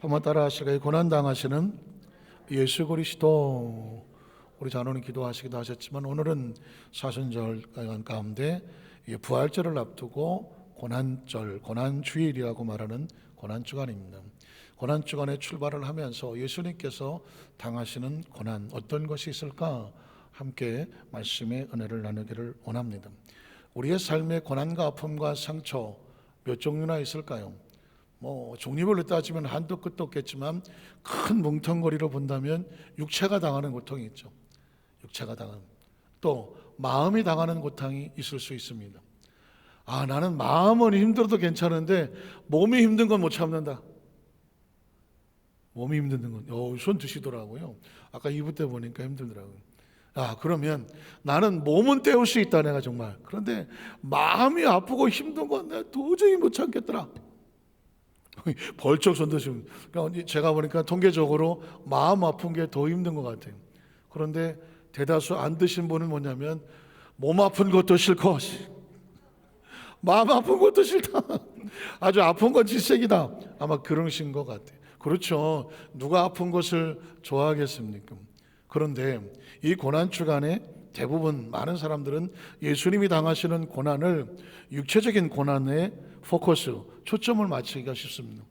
한번 따라 하실까요? 고난당하시는 예수 그리스도. 우리 장로님 기도하시기도 하셨지만 오늘은 사순절 가운데 부활절을 앞두고 고난절, 고난주일이라고 말하는 고난주간입니다. 고난주간에 출발을 하면서 예수님께서 당하시는 고난, 어떤 것이 있을까 함께 말씀의 은혜를 나누기를 원합니다. 우리의 삶의 고난과 아픔과 상처 몇 종류나 있을까요? 종류별로 따지면 한도 끝도 없겠지만 큰 뭉텅거리로 본다면 육체가 당하는 고통이 있죠. 육체가 당하는, 또 마음이 당하는 고통이 있을 수 있습니다. 나는 마음은 힘들어도 괜찮은데 몸이 힘든 건 못 참는다. 몸이 힘든 건 손 드시더라고요. 아까 2부 때 보니까 힘들더라고요. 그러면 나는 몸은 때울 수 있다, 내가 정말. 그런데 마음이 아프고 힘든 건 내가 도저히 못 참겠더라. 벌쩍 손 드시면, 그러니까 제가 보니까 통계적으로 마음 아픈 게 더 힘든 것 같아요. 그런데 대다수 안 드신 분은 뭐냐면 몸 아픈 것도 싫고 마음 아픈 것도 싫다. 아주 아픈 건 질색이다. 아마 그러신 것 같아요. 그렇죠. 누가 아픈 것을 좋아하겠습니까? 그런데 이 고난주간에 대부분 많은 사람들은 예수님이 당하시는 고난을 육체적인 고난에 포커스, 초점을 맞추기가 쉽습니다.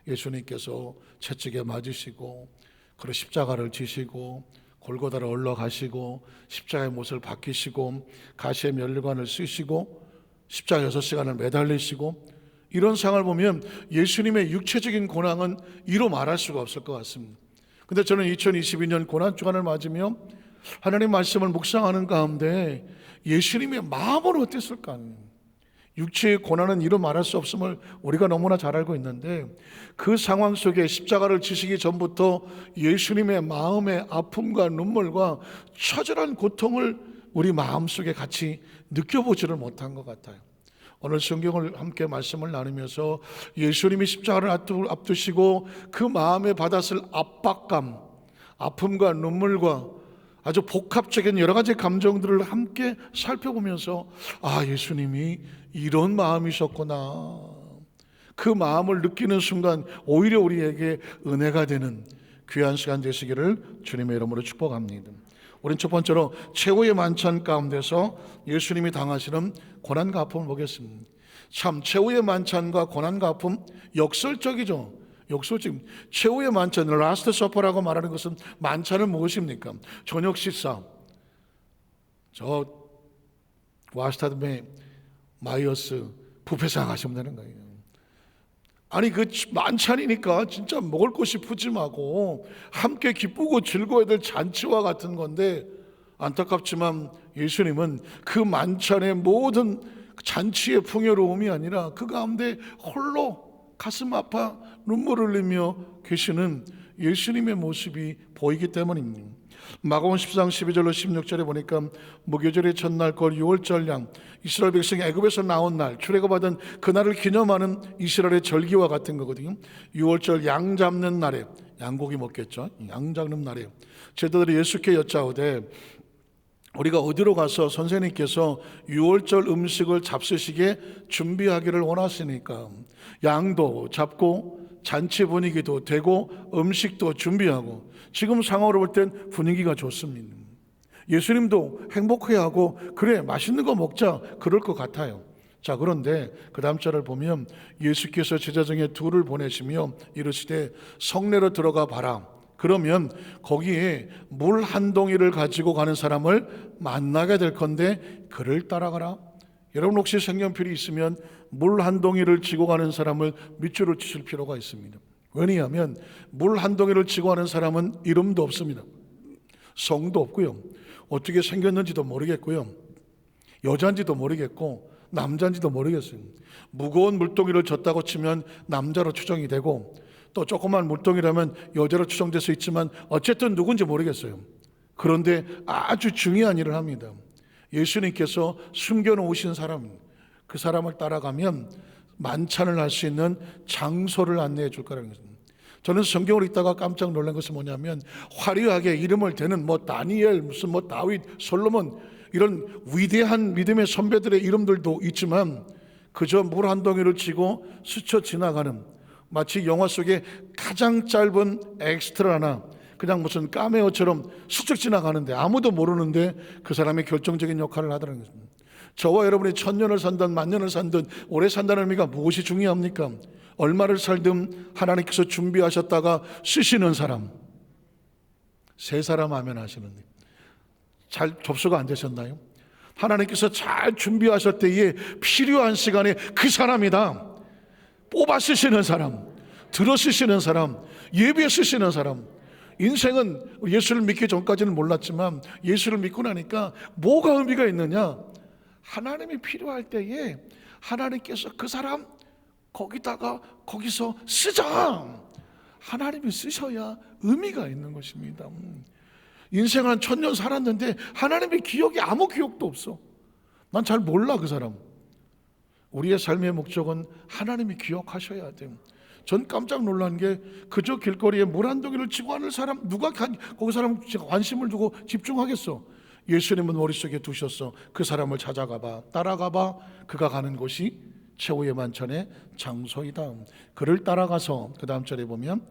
예수님께서 채찍에 맞으시고 그리고 십자가를 지시고 골고다를 올라가시고 십자가의 못을 박히시고 가시의 면류관을 쓰시고 십자가 6시간을 매달리시고, 이런 상황을 보면 예수님의 육체적인 고난은 이로 말할 수가 없을 것 같습니다. 근데 저는 2022년 고난주간을 맞으며 하나님 말씀을 묵상하는 가운데 예수님의 마음은 어땠을까? 육체의 고난은 이로 말할 수 없음을 우리가 너무나 잘 알고 있는데, 그 상황 속에 십자가를 지시기 전부터 예수님의 마음의 아픔과 눈물과 처절한 고통을 우리 마음속에 같이 느껴보지를 못한 것 같아요. 오늘 성경을 함께 말씀을 나누면서 예수님이 십자가를 앞두시고 그 마음에 받았을 압박감, 아픔과 눈물과 아주 복합적인 여러 가지 감정들을 함께 살펴보면서 예수님이 이런 마음이셨구나, 그 마음을 느끼는 순간 오히려 우리에게 은혜가 되는 귀한 시간 되시기를 주님의 이름으로 축복합니다. 우린 첫 번째로 최후의 만찬 가운데서 예수님이 당하시는 고난과 아픔을 보겠습니다. 참 최후의 만찬과 고난과 아픔 역설적이죠. 역설적. 최후의 만찬, 라스트 서퍼라고 말하는 것은, 만찬은 무엇입니까? 저녁 식사. 저 와스타드메 마이어스 뷔페상 하시면 되는 거예요. 그 만찬이니까 진짜 먹을 것이 푸짐하고 함께 기쁘고 즐거워야 될 잔치와 같은 건데, 안타깝지만 예수님은 그 만찬의 모든 잔치의 풍요로움이 아니라 그 가운데 홀로 가슴 아파 눈물을 흘리며 계시는 예수님의 모습이 보이기 때문입니다. 마가복음 14장 12절로 16절에 보니까 무교절의 첫날 곧 6월절 양, 이스라엘 백성이 애굽에서 나온 날, 출애굽받은 그날을 기념하는 이스라엘의 절기와 같은 거거든요. 6월절 양 잡는 날에, 양고기 먹겠죠. 양 잡는 날에 제자들이 예수께 여짜오되, 우리가 어디로 가서 선생님께서 6월절 음식을 잡수시게 준비하기를 원하시니까 양도 잡고 잔치 분위기도 되고 음식도 준비하고, 지금 상황으로 볼 땐 분위기가 좋습니다. 예수님도 행복해하고 그래 맛있는 거 먹자 그럴 것 같아요. 자, 그런데 그 다음 절을 보면 예수께서 제자 중에 둘을 보내시며 이르시되 성내로 들어가 봐라. 그러면 거기에 물 한 동이를 가지고 가는 사람을 만나게 될 건데 그를 따라가라. 여러분 혹시 색연필이 있으면 물 한 동이를 지고 가는 사람을 밑줄을 치실 필요가 있습니다. 왜냐하면 물 한 동이를 지고 가는 사람은 이름도 없습니다. 성도 없고요, 어떻게 생겼는지도 모르겠고요, 여자인지도 모르겠고 남자인지도 모르겠어요. 무거운 물동이를 졌다고 치면 남자로 추정이 되고, 또 조그만 물동이라면 여자로 추정될 수 있지만 어쨌든 누군지 모르겠어요. 그런데 아주 중요한 일을 합니다. 예수님께서 숨겨놓으신 사람, 그 사람을 따라가면 만찬을 할 수 있는 장소를 안내해 줄 거라는 것입니다. 저는 성경을 읽다가 깜짝 놀란 것은 뭐냐면, 화려하게 이름을 대는 다니엘, 무슨 다윗, 솔로몬, 이런 위대한 믿음의 선배들의 이름들도 있지만 그저 물 한 동이를 쥐고 스쳐 지나가는 마치 영화 속에 가장 짧은 엑스트라나 그냥 무슨 카메오처럼 슬쩍 지나가는데 아무도 모르는데 그 사람이 결정적인 역할을 하더라는 것입니다. 저와 여러분이 1000년을 산든 만년을 산든 오래 산다는 의미가 무엇이 중요합니까? 얼마를 살든 하나님께서 준비하셨다가 쓰시는 사람, 세 사람 하면 하시는데 잘 접수가 안 되셨나요? 하나님께서 잘 준비하실 때에 필요한 시간에 그 사람이다. 뽑아 쓰시는 사람, 들어 쓰시는 사람, 예비해 쓰시는 사람. 인생은 예수를 믿기 전까지는 몰랐지만 예수를 믿고 나니까 뭐가 의미가 있느냐? 하나님이 필요할 때에 하나님께서 그 사람 거기서 쓰자. 하나님이 쓰셔야 의미가 있는 것입니다. 인생 한 1000년 살았는데 하나님의 기억이 아무 기억도 없어. 난 잘 몰라 그 사람. 우리의 삶의 목적은 하나님이 기억하셔야 돼요. 전 깜짝 놀란 게 그저 길거리에 물 한 동이를 지고 하는 사람 누가 거기 사람 관심을 두고 집중하겠어. 예수님은 머릿속에 두셨어. 그 사람을 찾아가봐, 따라가봐. 그가 가는 곳이 최후의 만찬의 장소이다. 그를 따라가서 그 다음 절에 보면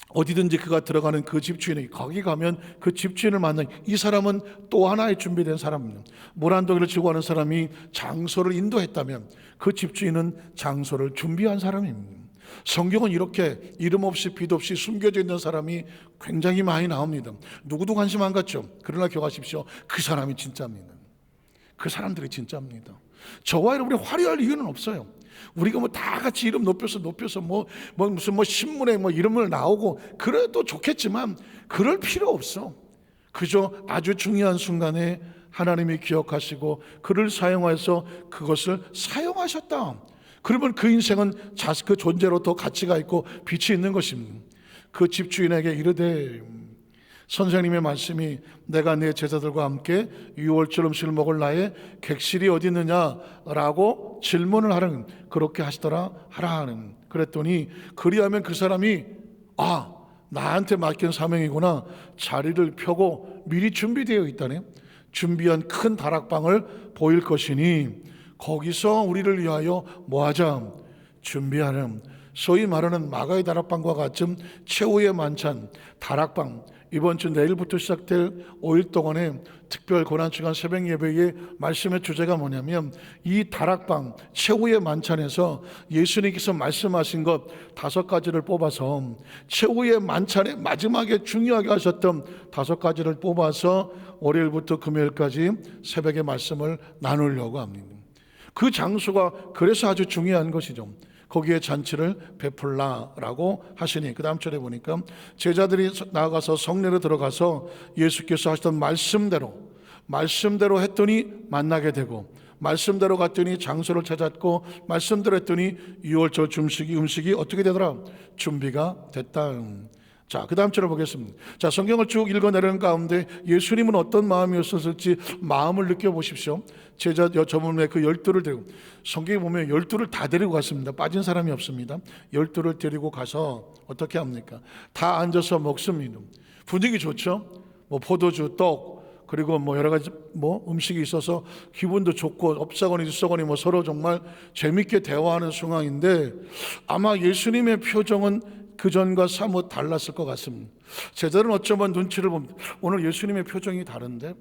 어디든지 그가 들어가는 그 집주인에게 거기 가면 그 집주인을 만나. 이 사람은 또 하나의 준비된 사람입니다. 물 한 동이를 지고 하는 사람이 장소를 인도했다면 그 집주인은 장소를 준비한 사람입니다. 성경은 이렇게 이름 없이 빛 없이 숨겨져 있는 사람이 굉장히 많이 나옵니다. 누구도 관심 안 갖죠. 그러나 기억하십시오. 그 사람이 진짜입니다. 그 사람들이 진짜입니다. 저와 여러분이 화려할 이유는 없어요. 우리가 뭐 다 같이 이름 높여서 무슨 신문에 이름을 나오고 그래도 좋겠지만 그럴 필요 없어. 그저 아주 중요한 순간에 하나님이 기억하시고 그를 사용해서 그것을 사용하셨다. 그러면 그 인생은 그 존재로 더 가치가 있고 빛이 있는 것입니다. 그 집주인에게 이르되, 선생님의 말씀이 내가 내 제자들과 함께 유월절 음식을 먹을 나의 객실이 어디 있느냐라고 질문을 하는, 그렇게 하시더라 하라 하는. 그랬더니 그리하면 그 사람이 나한테 맡긴 사명이구나. 자리를 펴고 미리 준비되어 있다네. 준비한 큰 다락방을 보일 것이니 거기서 우리를 위하여 뭐하자? 준비하는, 소위 말하는 마가의 다락방과 같은 최후의 만찬 다락방. 이번 주 내일부터 시작될 5일 동안의 특별 고난주간 새벽 예배의 말씀의 주제가 뭐냐면 이 다락방 최후의 만찬에서 예수님께서 말씀하신 것 5가지를 뽑아서 최후의 만찬의 마지막에 중요하게 하셨던 5가지를 뽑아서 월요일부터 금요일까지 새벽의 말씀을 나누려고 합니다. 그 장소가 그래서 아주 중요한 것이죠. 거기에 잔치를 베풀라라고 하시니 그 다음 절에 보니까 제자들이 나아가서 성내로 들어가서 예수께서 하시던 말씀대로 했더니 만나게 되고, 말씀대로 갔더니 장소를 찾았고, 말씀대로 했더니 6월절 음식이 어떻게 되더라? 준비가 됐다. 자, 그 다음 절을 보겠습니다. 자, 성경을 쭉 읽어내려는 가운데 예수님은 어떤 마음이었을지 마음을 느껴보십시오. 제자 저번에 그 12를 데리고, 성경에 보면 12를 다 데리고 갔습니다. 빠진 사람이 없습니다. 12를 데리고 가서 어떻게 합니까? 다 앉아서 먹습니다. 분위기 좋죠? 포도주, 떡, 그리고 여러 가지 음식이 있어서 기분도 좋고, 업사거니 뒷사거니 서로 정말 재밌게 대화하는 상황인데 아마 예수님의 표정은 그전과 사뭇 달랐을 것 같습니다. 제자들은 어쩌면 눈치를 봅니다. 오늘 예수님의 표정이 다른데,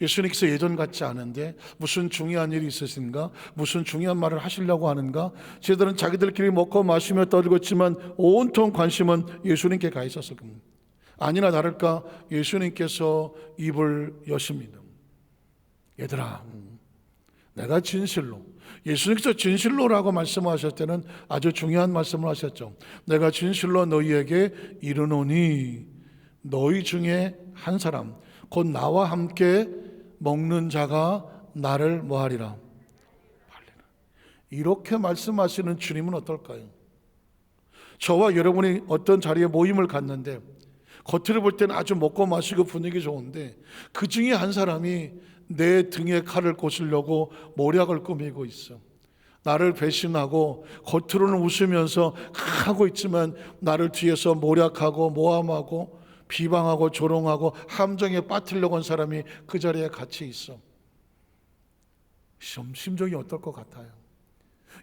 예수님께서 예전 같지 않은데 무슨 중요한 일이 있으신가? 무슨 중요한 말을 하시려고 하는가? 제자들은 자기들끼리 먹고 마시며 떠들고 있지만 온통 관심은 예수님께 가 있었을 겁니다. 아니나 다를까 예수님께서 입을 여십니다. 얘들아, 내가 진실로, 예수님께서 진실로라고 말씀하실 때는 아주 중요한 말씀을 하셨죠. 내가 진실로 너희에게 이르노니 너희 중에 한 사람 곧 나와 함께 먹는 자가 나를 뭐하리라? 이렇게 말씀하시는 주님은 어떨까요? 저와 여러분이 어떤 자리에 모임을 갔는데 겉으로 볼 때는 아주 먹고 마시고 분위기 좋은데 그 중에 한 사람이 내 등에 칼을 꽂으려고 모략을 꾸미고 있어. 나를 배신하고 겉으로는 웃으면서 하고 있지만 나를 뒤에서 모략하고 모함하고 비방하고 조롱하고 함정에 빠뜨리려고 한 사람이 그 자리에 같이 있어. 심정이 어떨 것 같아요?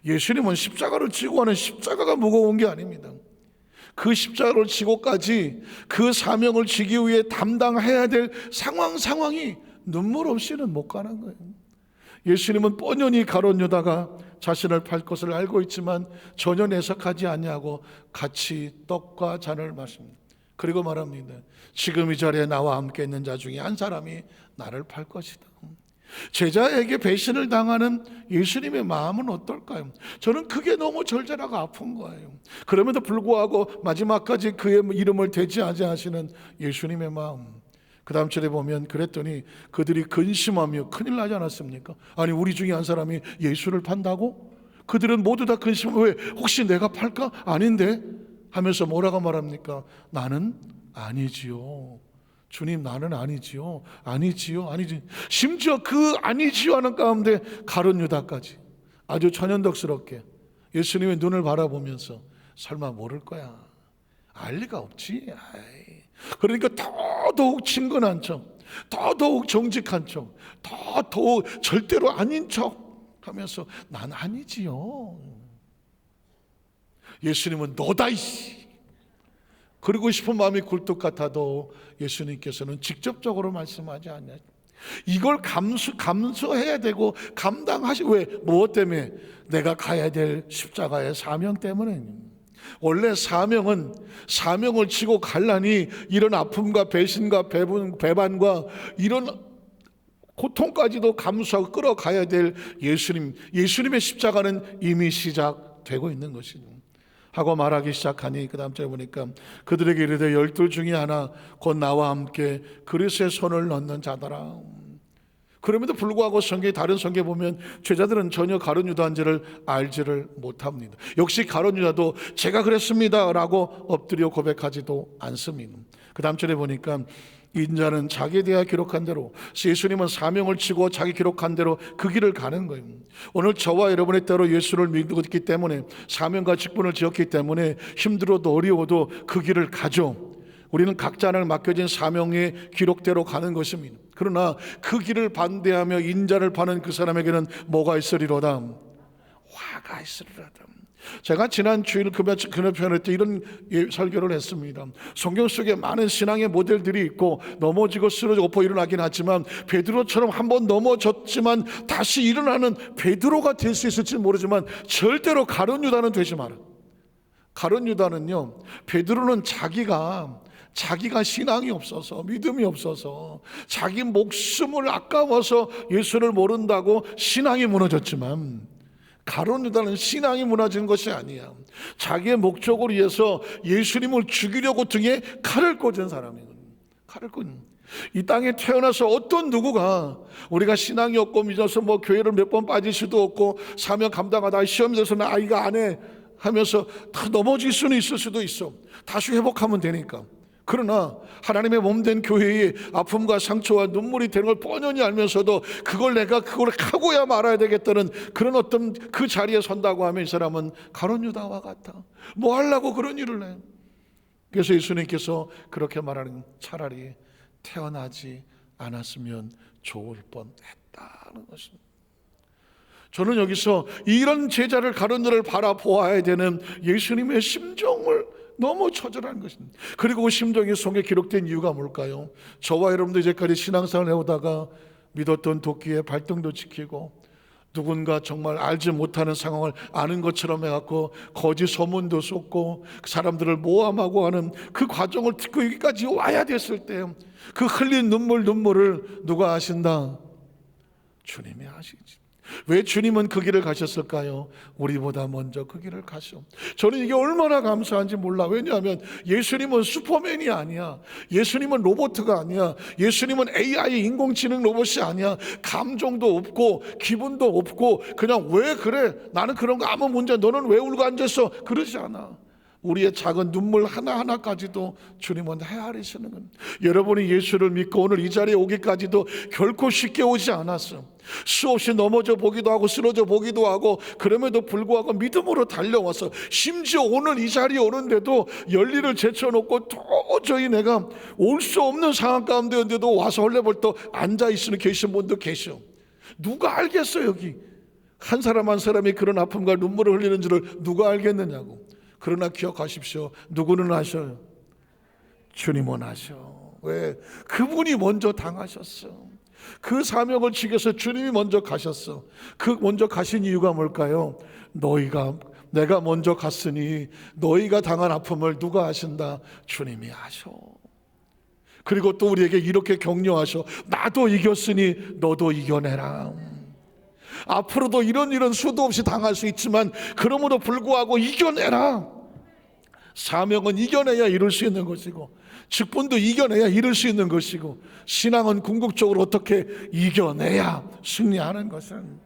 예수님은 십자가를 지고 가는 십자가가 무거운 게 아닙니다. 그 십자가를 지고까지 그 사명을 지기 위해 담당해야 될 상황이 눈물 없이는 못 가는 거예요. 예수님은 뻔연히 가룟 유다가 자신을 팔 것을 알고 있지만 전혀 내색하지 아니하고 같이 떡과 잔을 마십니다. 그리고 말합니다. 지금 이 자리에 나와 함께 있는 자 중에 한 사람이 나를 팔 것이다. 제자에게 배신을 당하는 예수님의 마음은 어떨까요? 저는 그게 너무 절절하고 아픈 거예요. 그럼에도 불구하고 마지막까지 그의 이름을 대지하지 하시는 예수님의 마음. 그 다음 절에 보면 그랬더니 그들이 근심하며 큰일 나지 않았습니까? 아니 우리 중에 한 사람이 예수를 판다고? 그들은 모두 다 근심하며 왜? 혹시 내가 팔까? 아닌데? 하면서 뭐라고 말합니까? 나는 아니지요. 주님 나는 아니지요. 아니지요. 아니지. 심지어 그 아니지요 하는 가운데 가룟 유다까지 아주 천연덕스럽게 예수님의 눈을 바라보면서 설마 모를 거야. 알 리가 없지. 아이. 그러니까 더더욱 친근한 척, 더더욱 정직한 척, 더더욱 절대로 아닌 척 하면서 난 아니지요. 예수님은 너다 이씨. 그러고 싶은 마음이 굴뚝 같아도 예수님께서는 직접적으로 말씀하지 않냐. 이걸 감수해야 되고 감당하시. 왜? 무엇 때문에? 내가 가야 될 십자가의 사명 때문에. 원래 사명을 지고 갈라니 이런 아픔과 배신과 배반과 이런 고통까지도 감수하고 끌어가야 될 예수님의 십자가는 이미 시작되고 있는 것이죠. 하고 말하기 시작하니 그 다음 절에 보니까 그들에게 이르되 12 중에 하나 곧 나와 함께 그릇에 손을 넣는 자더라. 그럼에도 불구하고 다른 성경에 보면 제자들은 전혀 가룟 유다인지를 알지를 못합니다. 역시 가룟 유다도 제가 그랬습니다 라고 엎드려 고백하지도 않습니다. 그 다음 절에 보니까 인자는 자기에 대하여 기록한 대로, 예수님은 사명을 치고 자기 기록한 대로 그 길을 가는 거예요. 오늘 저와 여러분의 때로 예수를 믿고 있기 때문에, 사명과 직분을 지었기 때문에 힘들어도 어려워도 그 길을 가죠. 우리는 각자를 맡겨진 사명의 기록대로 가는 것입니다. 그러나 그 길을 반대하며 인자를 파는 그 사람에게는 뭐가 있으리로다? 화가 있으리로다. 제가 지난 주일 금요편에 때 이런 설교를 했습니다. 성경 속에 많은 신앙의 모델들이 있고 넘어지고 쓰러지고 엎어 일어나긴 하지만 베드로처럼 한번 넘어졌지만 다시 일어나는 베드로가 될 수 있을지 모르지만 절대로 가룟 유다는 되지 마라. 가룟 유다는요, 베드로는 자기가 신앙이 없어서, 믿음이 없어서, 자기 목숨을 아까워서 예수를 모른다고 신앙이 무너졌지만, 가룟 유다는 신앙이 무너진 것이 아니야. 자기의 목적을 위해서 예수님을 죽이려고 등에 칼을 꽂은 사람이거든요. 칼을 꽂은. 이 땅에 태어나서 어떤 누구가 우리가 신앙이 없고 믿어서 교회를 몇 번 빠질 수도 없고 사명 감당하다가 시험이 돼서는 이거 안 해 하면서 다 넘어질 수는 있을 수도 있어. 다시 회복하면 되니까. 그러나 하나님의 몸된 교회의 아픔과 상처와 눈물이 되는 걸 뻔히 알면서도 그걸 하고야 말아야 되겠다는 그런 어떤 그 자리에 선다고 하면 이 사람은 가룟 유다와 같아. 뭐 하려고 그런 일을 해. 그래서 예수님께서 그렇게 말하는, 차라리 태어나지 않았으면 좋을 뻔했다는 것입니다. 저는 여기서 이런 제자를 가룟 유다를 바라보아야 되는 예수님의 심정을 너무 처절한 것입니다. 그리고 그 심정이 성경에 기록된 이유가 뭘까요? 저와 여러분도 이제까지 신앙생활을 해오다가 믿었던 도끼에 발등도 지키고 누군가 정말 알지 못하는 상황을 아는 것처럼 해갖고 거짓 소문도 쏟고 사람들을 모함하고 하는 그 과정을 듣고 여기까지 와야 됐을 때 그 흘린 눈물을 누가 아신다? 주님이 아시지. 왜 주님은 그 길을 가셨을까요? 우리보다 먼저 그 길을 가셔. 저는 이게 얼마나 감사한지 몰라. 왜냐하면 예수님은 슈퍼맨이 아니야. 예수님은 로봇가 아니야. 예수님은 AI 인공지능 로봇이 아니야. 감정도 없고 기분도 없고 그냥 왜 그래? 나는 그런 거 아무 문제, 너는 왜 울고 앉았어? 그러지 않아. 우리의 작은 눈물 하나하나까지도 주님은 헤아리시는 겁니다. 여러분이 예수를 믿고 오늘 이 자리에 오기까지도 결코 쉽게 오지 않았어. 수없이 넘어져 보기도 하고 쓰러져 보기도 하고 그럼에도 불구하고 믿음으로 달려와서 심지어 오늘 이 자리에 오는데도 열리를 제쳐놓고 도저히 내가 올 수 없는 상황 가운데인데도 와서 헐레벌떡 앉아있으면 계신 분도 계셔. 누가 알겠어 여기. 한 사람 한 사람이 그런 아픔과 눈물을 흘리는 줄을 누가 알겠느냐고. 그러나 기억하십시오. 누구는 아셔요? 주님은 아셔. 왜? 그분이 먼저 당하셨어. 그 사명을 지켜서 주님이 먼저 가셨어. 그 먼저 가신 이유가 뭘까요? 내가 먼저 갔으니 너희가 당한 아픔을 누가 아신다? 주님이 아셔. 그리고 또 우리에게 이렇게 격려하셔. 나도 이겼으니 너도 이겨내라. 앞으로도 이런 수도 없이 당할 수 있지만 그럼에도 불구하고 이겨내라. 사명은 이겨내야 이룰 수 있는 것이고, 직분도 이겨내야 이룰 수 있는 것이고, 신앙은 궁극적으로 어떻게 이겨내야 승리하는 것은.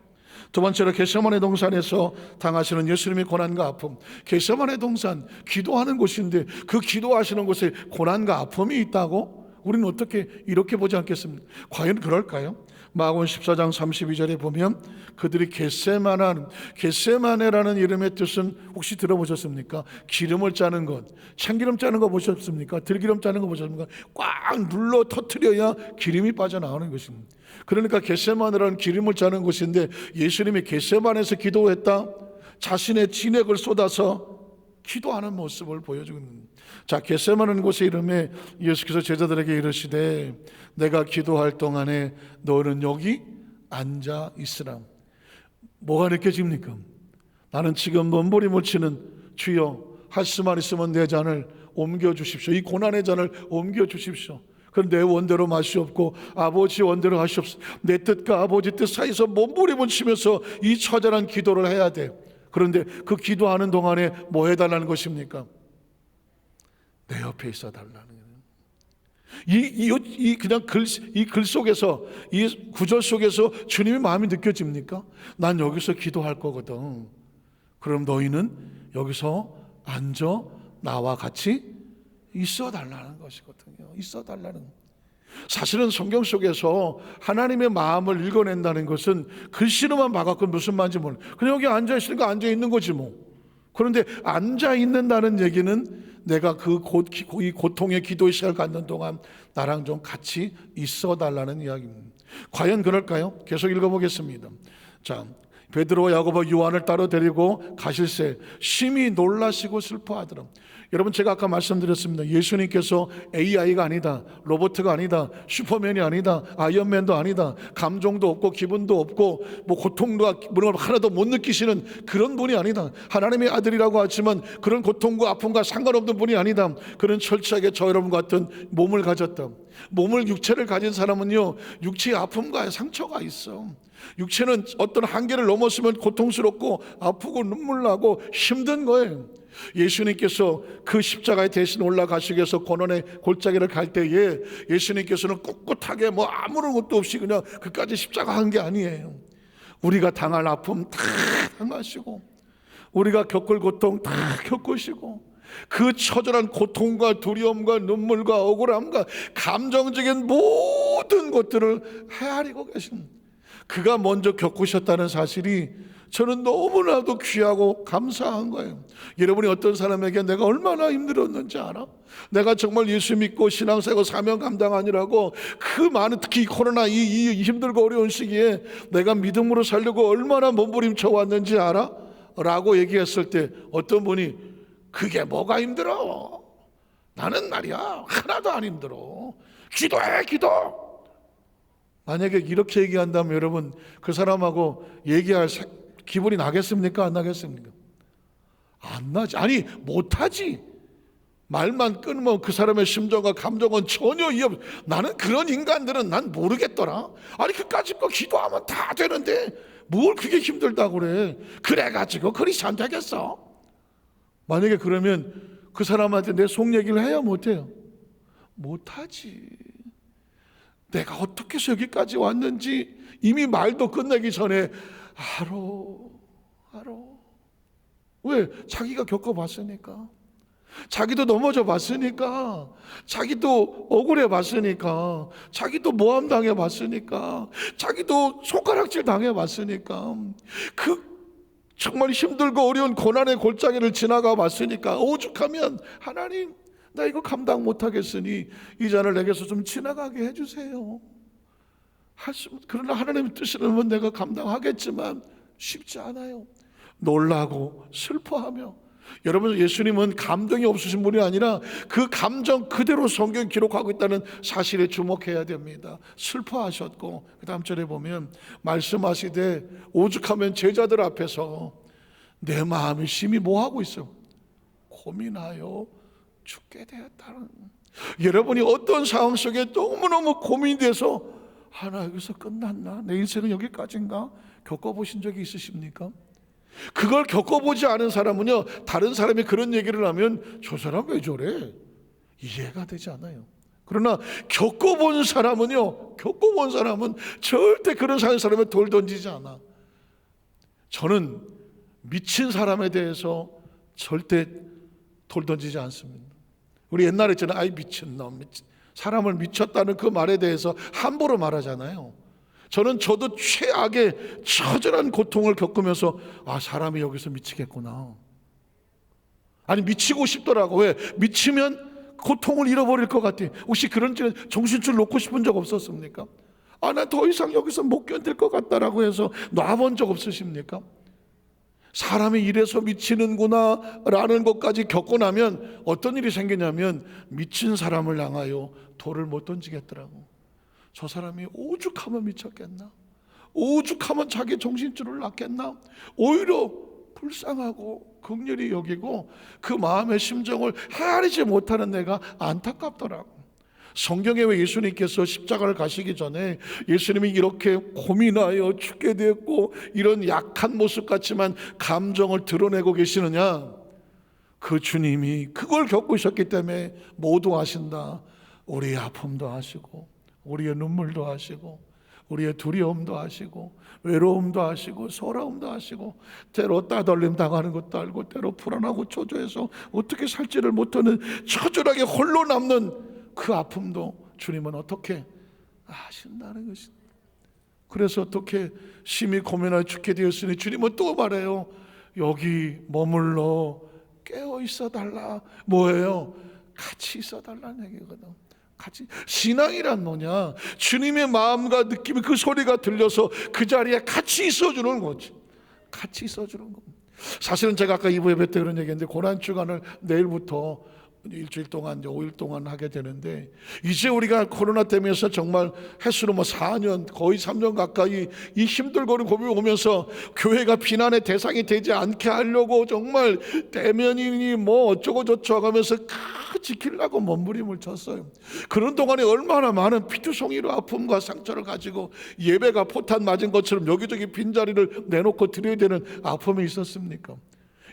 두 번째로 겟세마네 동산에서 당하시는 예수님의 고난과 아픔. 겟세마네 동산, 기도하는 곳인데 그 기도하시는 곳에 고난과 아픔이 있다고? 우리는 어떻게 이렇게 보지 않겠습니까? 과연 그럴까요? 마가복음 14장 32절에 보면 그들이 겟세마네라는 이름의 뜻은 혹시 들어보셨습니까? 기름을 짜는 것, 참기름 짜는 거 보셨습니까? 들기름 짜는 거 보셨습니까? 꽉 눌러 터뜨려야 기름이 빠져나오는 것입니다. 그러니까 겟세마네라는 기름을 짜는 곳인데, 예수님이 겟세마네에서 기도했다, 자신의 진액을 쏟아서 기도하는 모습을 보여주는. 자, 겟세마네 곳의 이름에 예수께서 제자들에게 이르시되 내가 기도할 동안에 너는 여기 앉아 있으라. 뭐가 느껴집니까? 나는 지금 몸부림을 치는 주여, 할 수만 있으면 내 잔을 옮겨주십시오. 이 고난의 잔을 옮겨주십시오. 그럼 내 원대로 마시옵고 아버지 원대로 하시옵소서. 내 뜻과 아버지 뜻 사이에서 몸부림을 치면서 이 처절한 기도를 해야 돼. 그런데 그 기도하는 동안에 뭐 해달라는 것입니까? 내 옆에 있어 달라는 거예요. 이 글 속에서, 이 구절 속에서 주님의 마음이 느껴집니까? 난 여기서 기도할 거거든. 그럼 너희는 여기서 앉아 나와 같이 있어 달라는 것이거든요. 있어 달라는. 사실은 성경 속에서 하나님의 마음을 읽어낸다는 것은 글씨로만 봐갖고 무슨 말인지 모르. 그냥 여기 앉아 있으니까 앉아 있는 거지 뭐. 그런데 앉아 있는다는 얘기는 내가 이 고통의 기도의 시간을 갖는 동안 나랑 좀 같이 있어 달라는 이야기입니다. 과연 그럴까요? 계속 읽어보겠습니다. 자, 베드로와 야고보 요한을 따로 데리고 가실새 심히 놀라시고 슬퍼하더라. 여러분, 제가 아까 말씀드렸습니다. 예수님께서 AI가 아니다, 로봇가 아니다, 슈퍼맨이 아니다, 아이언맨도 아니다, 감정도 없고 기분도 없고 뭐 고통과 그런 걸 하나도 못 느끼시는 그런 분이 아니다. 하나님의 아들이라고 하지만 그런 고통과 아픔과 상관없는 분이 아니다. 그런 철저하게 저 여러분 같은 몸을 가졌다. 육체를 가진 사람은요, 육체의 아픔과 상처가 있어. 육체는 어떤 한계를 넘었으면 고통스럽고 아프고 눈물 나고 힘든 거예요. 예수님께서 그 십자가에 대신 올라가시기 위해서 고난의 골짜기를 갈 때에 예수님께서는 꿋꿋하게 뭐 아무런 것도 없이 그냥 그까지 십자가 한 게 아니에요. 우리가 당할 아픔 다 당하시고, 우리가 겪을 고통 다 겪으시고, 그 처절한 고통과 두려움과 눈물과 억울함과 감정적인 모든 것들을 헤아리고 계십니다. 그가 먼저 겪으셨다는 사실이 저는 너무나도 귀하고 감사한 거예요. 여러분이 어떤 사람에게 내가 얼마나 힘들었는지 알아? 내가 정말 예수 믿고 신앙사고 사명 감당하느라고 그 많은, 특히 코로나 이 힘들고 어려운 시기에 내가 믿음으로 살려고 얼마나 몸부림쳐 왔는지 알아? 라고 얘기했을 때 어떤 분이 그게 뭐가 힘들어? 나는 말이야 하나도 안 힘들어. 기도해, 기도. 만약에 이렇게 얘기한다면 여러분, 그 사람하고 얘기할 기분이 나겠습니까? 안 나겠습니까? 안 나지. 아니, 못하지. 말만 끊으면 그 사람의 심정과 감정은 전혀 이해 없어. 나는 그런 인간들은 난 모르겠더라. 아니, 그까짓 거 기도하면 다 되는데 뭘 그게 힘들다고 그래. 그래가지고 크리스찬 되겠어? 만약에 그러면 그 사람한테 내 속 얘기를 해야 못해요? 못하지. 내가 어떻게 해서 여기까지 왔는지 이미 말도 끝내기 전에 알아. 왜? 자기가 겪어봤으니까, 자기도 넘어져 봤으니까, 자기도 억울해 봤으니까, 자기도 모함 당해 봤으니까, 자기도 손가락질 당해 봤으니까, 그 정말 힘들고 어려운 고난의 골짜기를 지나가 봤으니까 오죽하면 하나님, 나 이거 감당 못하겠으니 이 잔을 내게서 좀 지나가게 해주세요. 그러나 하나님의 뜻이라면 내가 감당하겠지만 쉽지 않아요. 놀라고 슬퍼하며. 여러분, 예수님은 감정이 없으신 분이 아니라 그 감정 그대로 성경 기록하고 있다는 사실에 주목해야 됩니다. 슬퍼하셨고, 그 다음 절에 보면 말씀하시되 오죽하면 제자들 앞에서 내 마음이 심히 뭐하고 있어요? 고민하여 죽게 되었다는. 여러분이 어떤 상황 속에 너무너무 고민돼서 나 여기서 끝났나? 내 인생은 여기까지인가? 겪어보신 적이 있으십니까? 그걸 겪어보지 않은 사람은요, 다른 사람이 그런 얘기를 하면 저 사람 왜 저래? 이해가 되지 않아요. 그러나 겪어본 사람은 절대 그런 사람에 돌 던지지 않아. 저는 미친 사람에 대해서 절대 돌 던지지 않습니다. 우리 옛날에 있잖아요. 아이 미친놈, 사람을 미쳤다는 그 말에 대해서 함부로 말하잖아요. 저도 최악의 처절한 고통을 겪으면서 사람이 여기서 미치겠구나. 아니 미치고 싶더라고. 왜? 미치면 고통을 잃어버릴 것 같아. 혹시 그런 정신줄 놓고 싶은 적 없었습니까? 나 더 이상 여기서 못 견딜 것 같다라고 해서 놔본 적 없으십니까? 사람이 이래서 미치는구나 라는 것까지 겪고 나면 어떤 일이 생기냐면 미친 사람을 향하여 돌을 못 던지겠더라고. 저 사람이 오죽하면 미쳤겠나? 오죽하면 자기 정신줄을 놨겠나? 오히려 불쌍하고 긍휼히 여기고 그 마음의 심정을 헤아리지 못하는 내가 안타깝더라고. 성경에 왜 예수님께서 십자가를 가시기 전에 예수님이 이렇게 고민하여 죽게 되었고 이런 약한 모습 같지만 감정을 드러내고 계시느냐? 그 주님이 그걸 겪으셨기 때문에 모두 아신다. 우리의 아픔도 아시고 우리의 눈물도 아시고 우리의 두려움도 아시고 외로움도 아시고 서러움도 아시고 때로 따돌림 당하는 것도 알고 때로 불안하고 초조해서 어떻게 살지를 못하는 처절하게 홀로 남는 그 아픔도 주님은 어떻게 아신다는 것입니다. 그래서 어떻게 심히 고민하여 죽게 되었으니 주님은 또 말해요. 여기 머물러 깨어 있어 달라. 뭐예요? 같이 있어 달라는 얘기거든. 같이. 신앙이란 뭐냐? 주님의 마음과 느낌이 그 소리가 들려서 그 자리에 같이 있어주는 거지. 같이 있어주는 겁니다. 사실은 제가 아까 2부 예배 때 그런 얘기했는데 고난주간을 내일부터 일주일 동안 이제 5일 동안 하게 되는데 이제 우리가 코로나 때문에 정말 횟수로 4년 거의 3년 가까이 이 힘들고 고비 오면서 교회가 비난의 대상이 되지 않게 하려고 정말 대면이니 어쩌고 저쩌고 하면서 지키려고 몸부림을 쳤어요. 그런 동안에 얼마나 많은 피투성이로 아픔과 상처를 가지고 예배가 포탄 맞은 것처럼 여기저기 빈자리를 내놓고 드려야 되는 아픔이 있었습니까?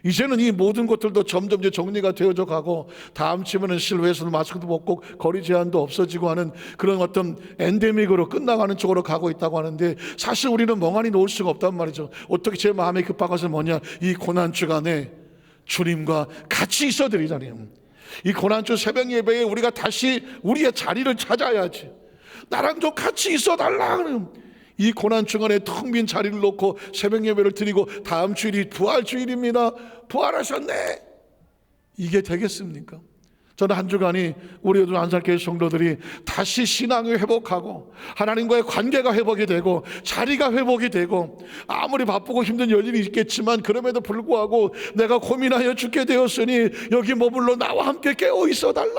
이제는 이 모든 것들도 점점 이제 정리가 되어져 가고 다음 주면은 실외에서는 마스크도 벗고 거리 제한도 없어지고 하는 그런 어떤 엔데믹으로 끝나가는 쪽으로 가고 있다고 하는데 사실 우리는 멍하니 놓을 수가 없단 말이죠. 어떻게 제 마음이 급한 것은 뭐냐? 이 고난주간에 주님과 같이 있어드리자니요. 이 고난주 새벽 예배에 우리가 다시 우리의 자리를 찾아야지. 나랑 좀 같이 있어달라. 이 고난주간에 텅 빈 자리를 놓고 새벽 예배를 드리고 다음 주일이 부활주일입니다. 부활하셨네. 이게 되겠습니까? 저는 한 주간이 우리 안산교회 성도들이 다시 신앙을 회복하고 하나님과의 관계가 회복이 되고 자리가 회복이 되고 아무리 바쁘고 힘든 일이 있겠지만 그럼에도 불구하고 내가 고민하여 죽게 되었으니 여기 머물러 나와 함께 깨어 있어 달라.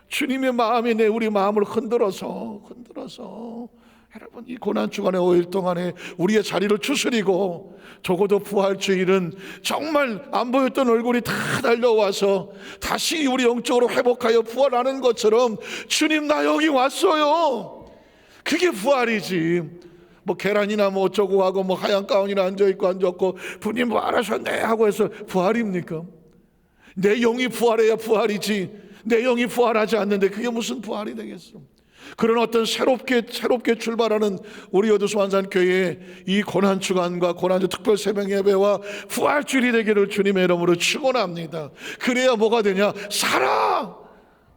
주님의 마음이 우리 마음을 흔들어서 여러분 이 고난주간의 5일 동안에 우리의 자리를 추스리고 적어도 부활주일은 정말 안 보였던 얼굴이 다 달려와서 다시 우리 영적으로 회복하여 부활하는 것처럼 주님 나 여기 왔어요. 그게 부활이지. 계란이나 어쩌고 하고 하얀 가운이나 앉아있고 앉았고 부님 부활하셨네 하고 해서 부활입니까? 내 영이 부활해야 부활이지 내 영이 부활하지 않는데 그게 무슨 부활이 되겠어? 그런 어떤 새롭게 출발하는 우리 여도수 안산교회의 이 고난주간과 고난주 특별 새벽 예배와 부활주일이 되기를 주님의 이름으로 축원합니다. 그래야 뭐가 되냐?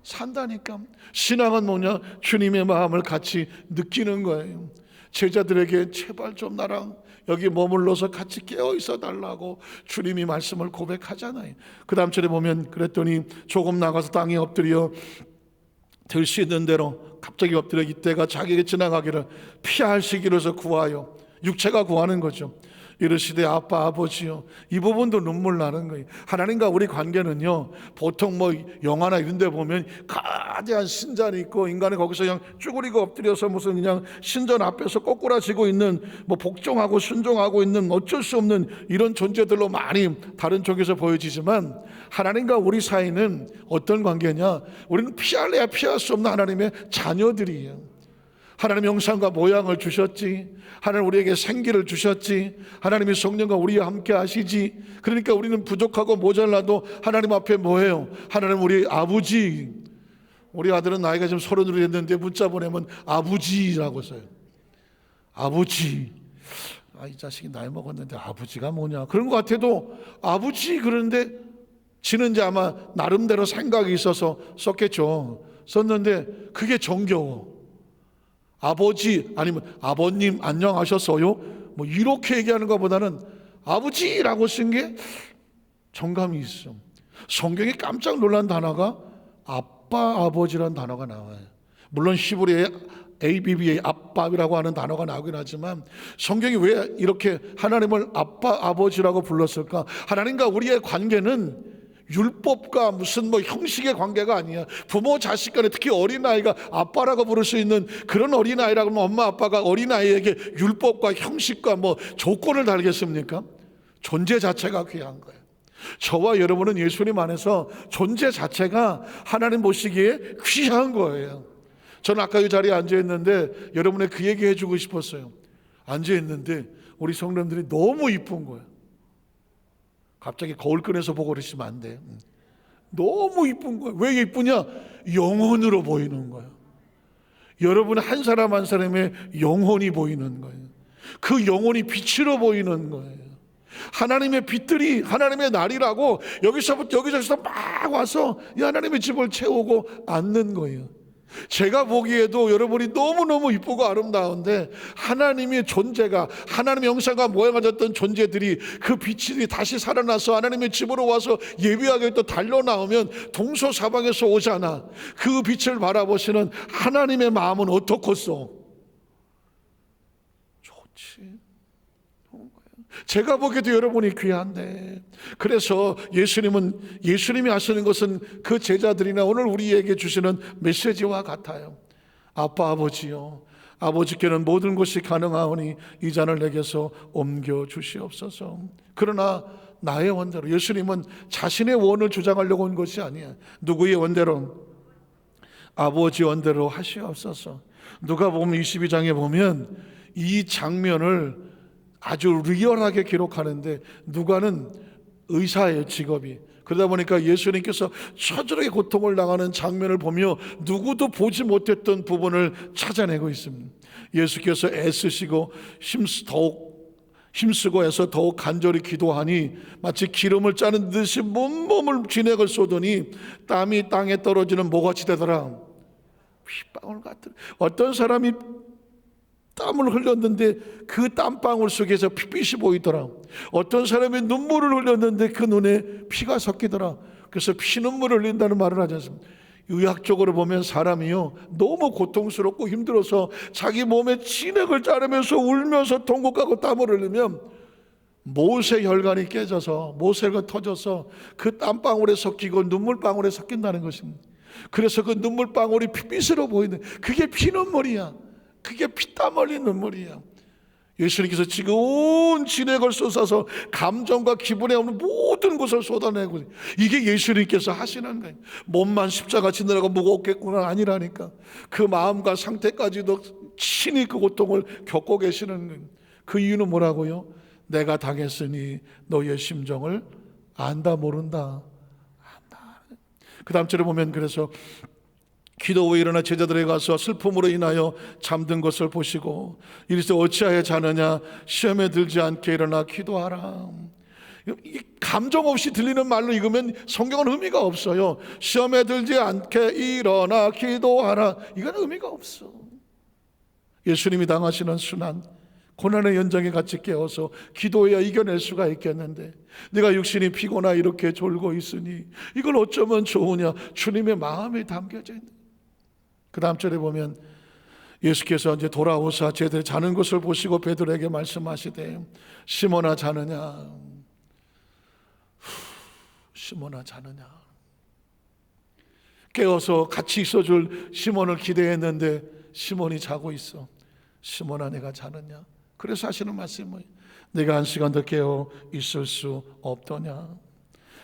산다니까. 신앙은 뭐냐? 주님의 마음을 같이 느끼는 거예요. 제자들에게 제발 좀 나랑 여기 머물러서 같이 깨어 있어 달라고 주님이 말씀을 고백하잖아요. 그 다음 절에 보면 그랬더니 조금 나가서 땅에 엎드려 들 수 있는 대로 갑자기 엎드려 이때가 자기에게 지나가기를 피할 시기로서 구하여 육체가 구하는 거죠. 이르시되 아빠 아버지요. 이 부분도 눈물 나는 거예요. 하나님과 우리 관계는요, 보통 뭐 영화나 이런 데 보면 거대한 신전이 있고 인간이 거기서 그냥 쭈그리고 엎드려서 무슨 그냥 신전 앞에서 꼬꾸라지고 있는, 뭐 복종하고 순종하고 있는 어쩔 수 없는 이런 존재들로 많이 다른 쪽에서 보여지지만, 하나님과 우리 사이는 어떤 관계냐? 우리는 피할래야 피할 수 없는 하나님의 자녀들이에요. 하나님의 형상과 모양을 주셨지, 하나님 우리에게 생기를 주셨지, 하나님의 성령과 우리와 함께 하시지. 그러니까 우리는 부족하고 모자라도 하나님 앞에 뭐예요? 하나님 우리 아버지. 우리 아들은 나이가 지금 30이 됐는데 문자 보내면 아버지라고 써요. 아버지. 이 자식이 나이 먹었는데 아버지가 뭐냐, 그런 것 같아도 아버지. 그런데 지는 이제 아마 나름대로 생각이 있어서 썼겠죠. 썼는데 그게 정겨워. 아버지 아니면 아버님 안녕하셨어요? 뭐 이렇게 얘기하는 것보다는 아버지라고 쓴 게 정감이 있어. 성경에 깜짝 놀란 단어가 아빠 아버지라는 단어가 나와요. 물론 히브리어에 ABBA 아빠라고 하는 단어가 나오긴 하지만, 성경이 왜 이렇게 하나님을 아빠 아버지라고 불렀을까? 하나님과 우리의 관계는 율법과 무슨 뭐 형식의 관계가 아니야. 부모 자식 간에, 특히 어린아이가 아빠라고 부를 수 있는 그런 어린아이라고 하면 엄마 아빠가 어린아이에게 율법과 형식과 뭐 조건을 달겠습니까? 존재 자체가 귀한 거예요. 저와 여러분은 예수님 안에서 존재 자체가 하나님 보시기에 귀한 거예요. 저는 아까 이 자리에 앉아있는데 여러분의 그 얘기 해주고 싶었어요. 앉아있는데 우리 성도님들이 너무 이쁜 거예요. 갑자기 거울 꺼내서 보고 그러시면 안 돼. 너무 이쁜 거예요. 왜 이쁘냐? 영혼으로 보이는 거예요. 여러분 한 사람 한 사람의 영혼이 보이는 거예요. 그 영혼이 빛으로 보이는 거예요. 하나님의 빛들이 하나님의 날이라고 여기서부터 여기저기서 막 와서 이 하나님의 집을 채우고 앉는 거예요. 제가 보기에도 여러분이 너무너무 이쁘고 아름다운데, 하나님의 존재가, 하나님의 형상과 모양을 졌던 존재들이 그 빛이 다시 살아나서 하나님의 집으로 와서 예비하게 또 달려나오면 동서사방에서 오잖아. 그 빛을 바라보시는 하나님의 마음은 어떻겠소? 좋지. 제가 보기에도 여러분이 귀한데, 그래서 예수님이 하시는 것은 그 제자들이나 오늘 우리에게 주시는 메시지와 같아요. 아빠 아버지요, 아버지께는 모든 것이 가능하오니 이 잔을 내게서 옮겨 주시옵소서. 그러나 나의 원대로, 예수님은 자신의 원을 주장하려고 온 것이 아니야. 누구의 원대로? 아버지 원대로 하시옵소서. 누가복음 22장에 보면 이 장면을 아주 리얼하게 기록하는데, 누가는 의사예요, 직업이. 그러다 보니까 예수님께서 처절하게 고통을 당하는 장면을 보며 누구도 보지 못했던 부분을 찾아내고 있습니다. 예수께서 애쓰시고 더욱 힘쓰고 해서 더욱 간절히 기도하니 마치 기름을 짜는 듯이 몸을 진액을 쏟으니 땀이 땅에 떨어지는 모같이 되더라. 휘방울 같은. 어떤 사람이 땀을 흘렸는데 그 땀방울 속에서 핏빛이 보이더라. 어떤 사람이 눈물을 흘렸는데 그 눈에 피가 섞이더라. 그래서 피눈물을 흘린다는 말을 하지 않습니까? 의학적으로 보면 사람이요, 너무 고통스럽고 힘들어서 자기 몸에 진액을 자르면서 울면서 통곡하고 땀을 흘리면 모세 혈관이 깨져서, 모세가 터져서 그 땀방울에 섞이고 눈물방울에 섞인다는 것입니다. 그래서 그 눈물방울이 핏빛으로 보이는, 그게 피눈물이야. 그게 피땀 흘린 눈물이야. 예수님께서 지금 온 진액을 쏟아서 감정과 기분에 없는 모든 것을 쏟아내고, 이게 예수님께서 하시는 거예요. 몸만 십자가 지느라고 무겁겠구나 아니라니까. 그 마음과 상태까지도 친히 그 고통을 겪고 계시는 거예요. 그 이유는 뭐라고요? 내가 당했으니 너의 심정을 안다 모른다. 안다. 그 다음 절에 보면, 그래서 기도 후에 일어나 제자들에게 가서 슬픔으로 인하여 잠든 것을 보시고 이르시되 어찌하여 자느냐, 시험에 들지 않게 일어나 기도하라. 감정 없이 들리는 말로 읽으면 성경은 의미가 없어요. 시험에 들지 않게 일어나 기도하라, 이건 의미가 없어. 예수님이 당하시는 순환, 고난의 연장에 같이 깨어서 기도해야 이겨낼 수가 있겠는데, 내가 육신이 피곤하 이렇게 졸고 있으니 이걸 어쩌면 좋으냐, 주님의 마음이 담겨져 있는. 그 다음 절에 보면 예수께서 이제 돌아오사 제자들이 자는 것을 보시고 베드로에게 말씀하시되 시몬아 자느냐, 시몬아 자느냐. 깨어서 같이 있어줄 시몬을 기대했는데 시몬이 자고 있어. 시몬아 내가 자느냐. 그래서 하시는 말씀이 뭐예요? 내가 한 시간 더 깨어 있을 수 없더냐.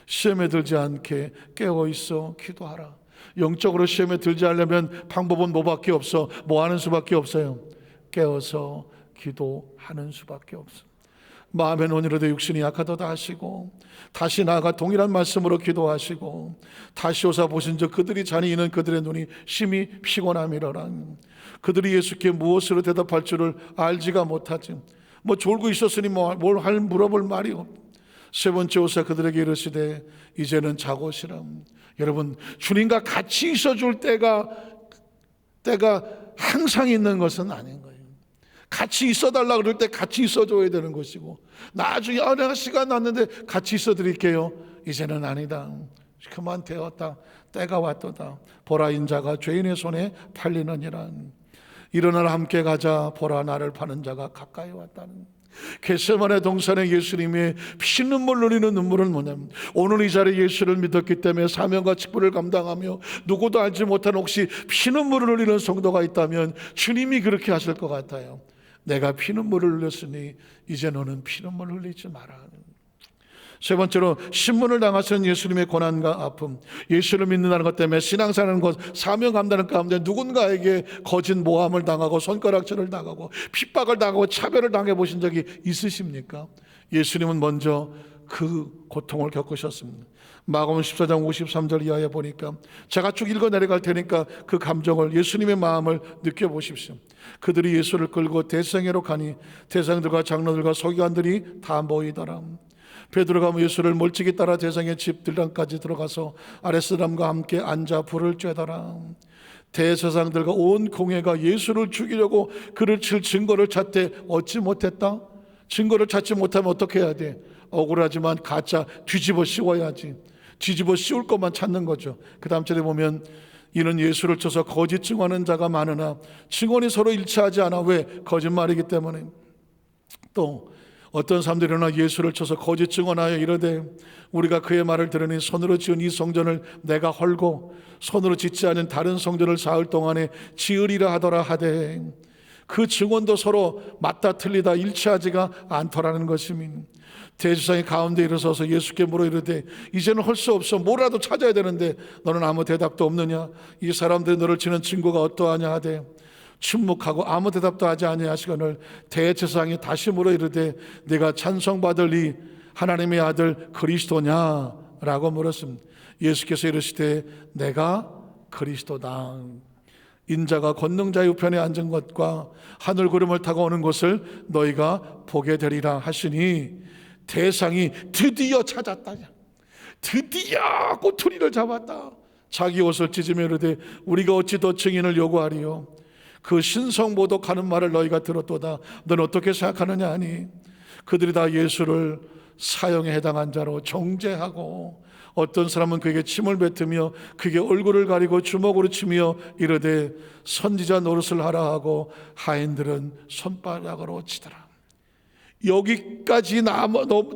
시험에 들지 않게 깨어 있어 기도하라. 영적으로 시험에 들지 않으려면 방법은 뭐밖에 없어? 뭐 하는 수밖에 없어요? 깨어서 기도하는 수밖에 없어. 마음의 논의로도 육신이 약하도다 하시고 다시 나아가 동일한 말씀으로 기도하시고 다시 오사 보신즉 그들이 잔이 있는 그들의 눈이 심히 피곤함이로라. 그들이 예수께 무엇으로 대답할 줄을 알지가 못하지. 뭐 졸고 있었으니 뭘 물어볼 말이 없. 세 번째 오사 그들에게 이르시되 이제는 자고시라. 여러분, 주님과 같이 있어줄 때가 항상 있는 것은 아닌 거예요. 같이 있어달라 그럴 때 같이 있어줘야 되는 것이고, 나중에 내가 시간 났는데 같이 있어드릴게요, 이제는 아니다. 그만 되었다. 때가 왔도다. 보라 인자가 죄인의 손에 팔리느니라. 일어나라 함께 가자. 보라 나를 파는 자가 가까이 왔다는. 겟세마네 동산에 예수님의 피눈물 흘리는 눈물은 뭐냐면, 오늘 이 자리에 예수를 믿었기 때문에 사명과 직분을 감당하며 누구도 알지 못한 혹시 피눈물을 흘리는 성도가 있다면 주님이 그렇게 하실 것 같아요. 내가 피눈물을 흘렸으니 이제 너는 피눈물 흘리지 마라. 세 번째로 신문을 당하시는 예수님의 고난과 아픔. 예수를 믿는다는 것 때문에 신앙생활하는 것, 사명 감당하는 가운데 누군가에게 거짓 모함을 당하고 손가락질을 당하고 핍박을 당하고 차별을 당해 보신 적이 있으십니까? 예수님은 먼저 그 고통을 겪으셨습니다. 마가복음 14장 53절 이하에 보니까, 제가 쭉 읽어 내려갈 테니까 그 감정을, 예수님의 마음을 느껴보십시오. 그들이 예수를 끌고 대성회로 가니 대상들과 장로들과 서기관들이 다 모이더라. 베드로가 예수를 멀찍이 따라 대상의 집 들방까지 들어가서 아랫사람과 함께 앉아 불을 쬐더라. 대제사장들과 온 공회가 예수를 죽이려고 그를 칠 증거를 찾되 얻지 못했다. 증거를 찾지 못하면 어떻게 해야 돼? 억울하지만 가짜 뒤집어 씌워야지. 뒤집어 씌울 것만 찾는 거죠. 그 다음 절에 보면, 이는 예수를 쳐서 거짓 증언하는 자가 많으나 증언이 서로 일치하지 않아. 왜? 거짓말이기 때문에. 또 어떤 사람들이 일어나 예수를 쳐서 거짓 증언하여 이르되, 우리가 그의 말을 들으니 손으로 지은 이 성전을 내가 헐고 손으로 짓지 않은 다른 성전을 사흘 동안에 지으리라 하더라 하되, 그 증언도 서로 맞다 틀리다 일치하지가 않더라는 것입니다. 대제사장이 가운데 일어서서 예수께 물어 이르되, 이제는 할 수 없어. 뭐라도 찾아야 되는데 너는 아무 대답도 없느냐? 이 사람들이 너를 치는 증거가 어떠하냐 하되 침묵하고 아무 대답도 하지 아니하시거늘 대제사장이 다시 물어 이르되, 네가 찬송받을 이 하나님의 아들 그리스도냐? 라고 물었습니다. 예수께서 이르시되 내가 그리스도다. 인자가 권능자의 우편에 앉은 것과 하늘 구름을 타고 오는 것을 너희가 보게 되리라 하시니, 대상이 드디어 찾았다. 드디어 꼬투리를 잡았다. 자기 옷을 찢으며 이르되, 우리가 어찌 더 증인을 요구하리요? 그 신성모독하는 말을 너희가 들었도다. 너는 어떻게 생각하느냐 하니, 그들이 다 예수를 사형에 해당한 자로 정죄하고, 어떤 사람은 그에게 침을 뱉으며 그에게 얼굴을 가리고 주먹으로 치며 이르되 선지자 노릇을 하라 하고 하인들은 손바닥으로 치더라. 여기까지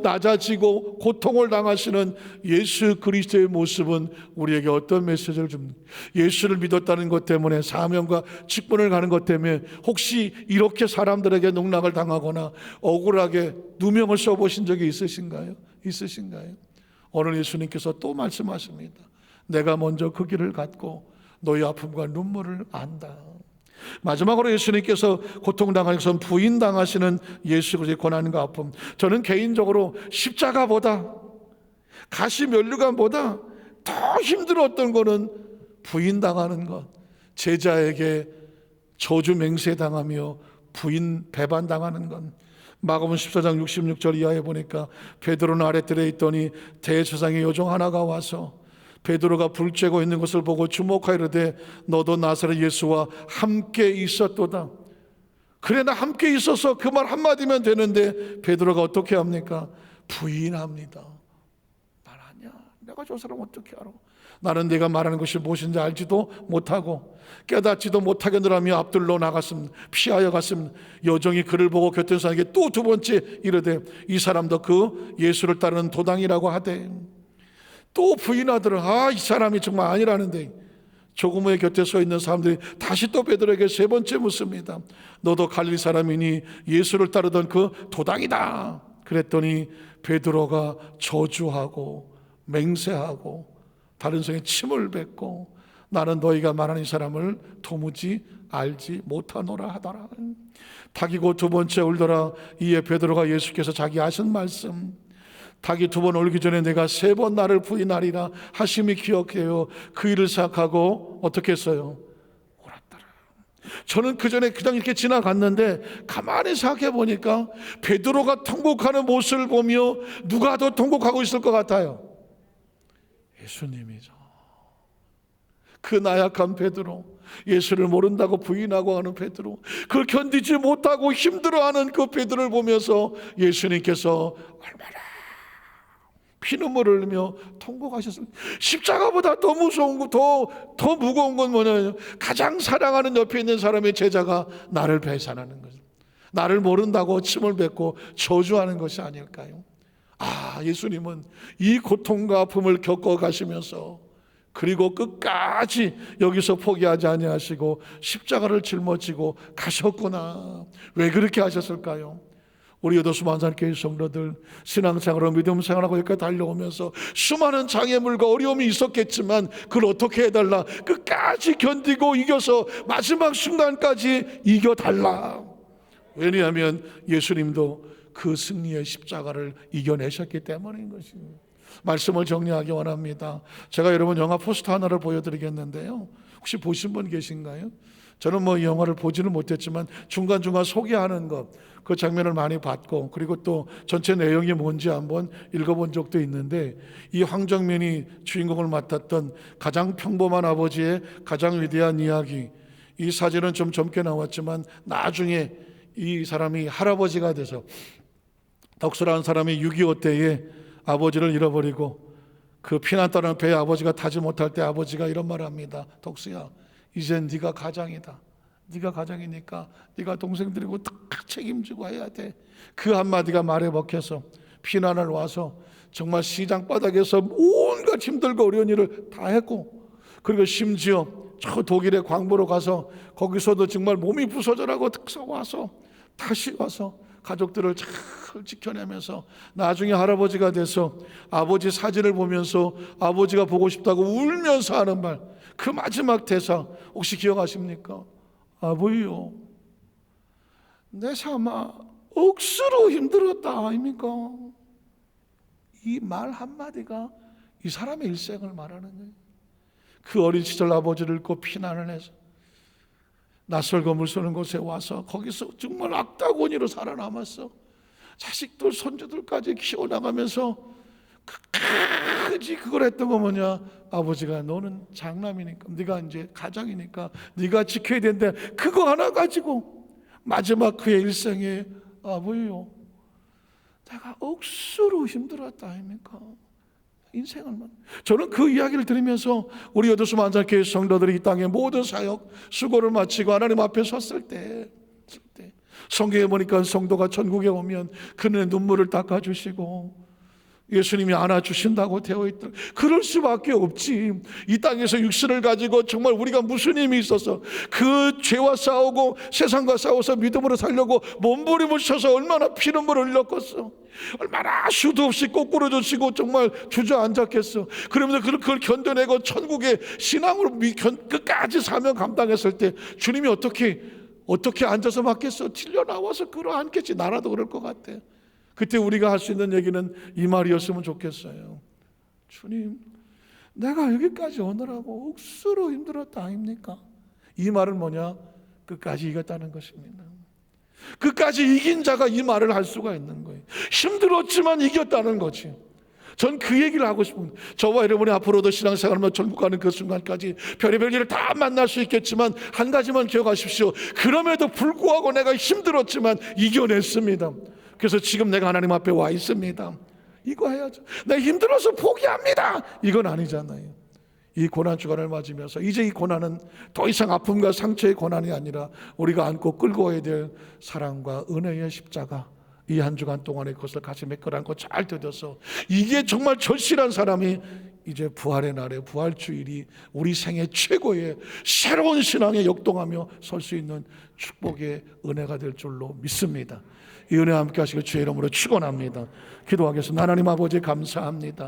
낮아지고 고통을 당하시는 예수 그리스도의 모습은 우리에게 어떤 메시지를 줍니까? 예수를 믿었다는 것 때문에, 사명과 직분을 가는 것 때문에 혹시 이렇게 사람들에게 농락을 당하거나 억울하게 누명을 써보신 적이 있으신가요? 오늘 예수님께서 또 말씀하십니다. 내가 먼저 그 길을 갔고 너희 아픔과 눈물을 안다. 마지막으로 예수님께서 고통당하는 것은 부인당하시는 예수 그리스도의 고난과 아픔. 저는 개인적으로 십자가보다, 가시면류관보다 더 힘들었던 것은 부인당하는 것. 제자에게 저주 맹세당하며 부인 배반당하는 것. 마가복음 14장 66절 이하에 보니까, 베드로는 아랫뜰에 있더니 대제사장의 요정 하나가 와서 베드로가 불 쬐고 있는 것을 보고 주목하여 이르되, 너도 나사렛 예수와 함께 있었도다. 그래, 나 함께 있어서 그 말 한마디면 되는데 베드로가 어떻게 합니까? 부인합니다. 말 아니야. 내가 저 사람 어떻게 알아? 나는 네가 말하는 것이 무엇인지 알지도 못하고 깨닫지도 못하게 늘하며 앞들로 나갔음 피하여 갔음. 여종이 그를 보고 곁에 사람에게 또 두 번째 이르되 이 사람도 그 예수를 따르는 도당이라고 하되, 또 부인하더라. 이 사람이 정말 아니라는데. 조금 후에 곁에 서 있는 사람들이 다시 또 베드로에게 세 번째 묻습니다. 너도 갈릴리 사람이니 예수를 따르던 그 도당이다. 그랬더니 베드로가 저주하고 맹세하고 다른 성에 침을 뱉고 나는 너희가 말하는 이 사람을 도무지 알지 못하노라 하더라. 닭이 곧 두 번째 울더라. 이에 베드로가 예수께서 자기 하신 말씀, 닭이 두 번 울기 전에 내가 세 번 나를 부인하리라 하심이 기억해요. 그 일을 생각하고 어떻게 했어요? 울었더라. 저는 그 전에 그냥 이렇게 지나갔는데 가만히 생각해 보니까 베드로가 통곡하는 모습을 보며 누가 더 통곡하고 있을 것 같아요? 예수님이죠. 그 나약한 베드로, 예수를 모른다고 부인하고 하는 베드로, 그걸 견디지 못하고 힘들어하는 그 베드로를 보면서 예수님께서 얼마나 피눈물을 흘리며 통곡하셨습니다. 십자가보다 더 무서운 거, 더 무거운 건 뭐냐면 가장 사랑하는 옆에 있는 사람의 제자가 나를 배신하는 거죠. 나를 모른다고 침을 뱉고 저주하는 것이 아닐까요? 예수님은 이 고통과 아픔을 겪어 가시면서 그리고 끝까지 여기서 포기하지 아니하시고 십자가를 짊어지고 가셨구나. 왜 그렇게 하셨을까요? 우리 여도수 만산교회 성도들 신앙생활로 믿음 생활하고 여기까지 달려오면서 수많은 장애물과 어려움이 있었겠지만 그걸 어떻게 해달라? 끝까지 견디고 이겨서 마지막 순간까지 이겨달라. 왜냐하면 예수님도 그 승리의 십자가를 이겨내셨기 때문인 것입니다. 말씀을 정리하기 원합니다. 제가 여러분 영화 포스터 하나를 보여드리겠는데요, 혹시 보신 분 계신가요? 저는 이 영화를 보지는 못했지만 중간중간 소개하는 것, 그 장면을 많이 봤고, 그리고 또 전체 내용이 뭔지 한번 읽어본 적도 있는데, 이 황정민이 주인공을 맡았던 가장 평범한 아버지의 가장 위대한 이야기, 이 사진은 좀 젊게 나왔지만 나중에 이 사람이 할아버지가 돼서, 덕수라는 사람이 6.25 때에 아버지를 잃어버리고 그 피난 따르는 배에 아버지가 타지 못할 때 아버지가 이런 말을 합니다. 덕수야, 이젠 네가 가장이다. 네가 가장이니까 네가 동생들이고 다 책임지고 해야 돼. 그 한마디가 말에 먹혀서 피난을 와서 정말 시장 바닥에서 온갖 힘들고 어려운 일을 다 했고, 그리고 심지어 저 독일의 광부로 가서 거기서도 정말 몸이 부서져라고 와서 다시 와서 가족들을 잘 지켜내면서 나중에 할아버지가 돼서 아버지 사진을 보면서 아버지가 보고 싶다고 울면서 하는 말, 그 마지막 대사 혹시 기억하십니까? 아버지요, 내 삶아 억수로 힘들었다 아닙니까? 이 말 한마디가 이 사람의 일생을 말하는 거예요. 그 어린 시절 아버지를 잃고 피난을 해서 낯설고 물서는 곳에 와서 거기서 정말 악다고니로 살아남았어. 자식들 손주들까지 키워나가면서 끝까지 그걸 했던 거 뭐냐? 아버지가 너는 장남이니까, 네가 이제 가장이니까 네가 지켜야 된다. 그거 하나 가지고 마지막 그의 일생에 아버지요, 내가 억수로 힘들었다 아닙니까? 인생을. 저는 그 이야기를 들으면서 우리 여도수 만산교회 성도들이 이 땅의 모든 사역 수고를 마치고 하나님 앞에 섰을 때 성경에 보니까 성도가 천국에 오면 그는 눈물을 닦아주시고 예수님이 안아주신다고 되어 있다. 그럴 수밖에 없지. 이 땅에서 육신을 가지고 정말 우리가 무슨 힘이 있어서 그 죄와 싸우고 세상과 싸워서 믿음으로 살려고 몸부림을 쳐서 얼마나 피눈물을 흘렸겠어. 얼마나 수도 없이 거꾸로 젖히고 정말 주저앉았겠어. 그러면서 그걸 견뎌내고 천국의 신앙으로 끝까지 사명 감당했을 때 주님이 어떻게 앉아서 맞겠어? 틸려 나와서 끌어안겠지. 나라도 그럴 것 같아. 그때 우리가 할 수 있는 얘기는 이 말이었으면 좋겠어요. 주님, 내가 여기까지 오느라고 억수로 힘들었다 아닙니까? 이 말은 뭐냐? 끝까지 이겼다는 것입니다. 끝까지 이긴 자가 이 말을 할 수가 있는 거예요. 힘들었지만 이겼다는 거지. 전 그 얘기를 하고 싶습니다. 저와 여러분이 앞으로도 신앙생활하며 천국 가는 그 순간까지 별의별 일을 다 만날 수 있겠지만 한 가지만 기억하십시오. 그럼에도 불구하고 내가 힘들었지만 이겨냈습니다. 그래서 지금 내가 하나님 앞에 와 있습니다. 이거 해야죠. 내가 힘들어서 포기합니다. 이건 아니잖아요. 이 고난 주간을 맞으면서 이제 이 고난은 더 이상 아픔과 상처의 고난이 아니라 우리가 안고 끌고 와야 될 사랑과 은혜의 십자가, 이 한 주간 동안의 것을 가슴에 끌어안고 잘 뜯어서 이게 정말 절실한 사람이 이제 부활의 날에 부활주일이 우리 생애 최고의 새로운 신앙에 역동하며 설 수 있는 축복의 은혜가 될 줄로 믿습니다. 이 은혜 함께 하시길 주의 이름으로 축원합니다. 기도하겠습니다. 하나님 아버지 감사합니다.